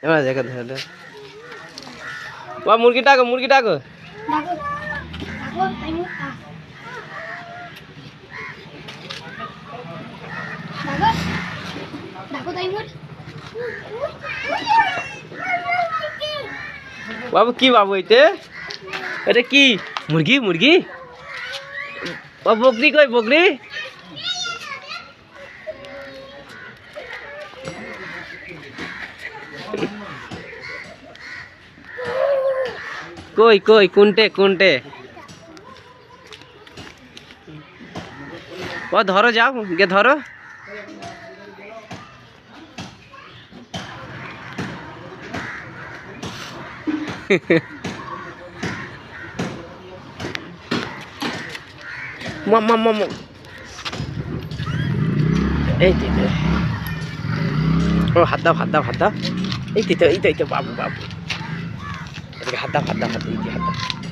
এবার দেখো ধরে বা মুরগি ডাকো মুরগি ডাকো ডাকো ডাকো তাইমুর ডাকো ডাকো তাইমুর বাবু কি বাবু এটা কি মুরগি মুরগি ও বকরি কই বকরি কই কই কোনটে কোনটে ও ধরো যাও গে ধরো মাম্মা মাম্মা এই তো ও হাত দাও হাত দাও হাত দাও এই তো বাবু বাবু হাত দাও হাত দাও হাত দাও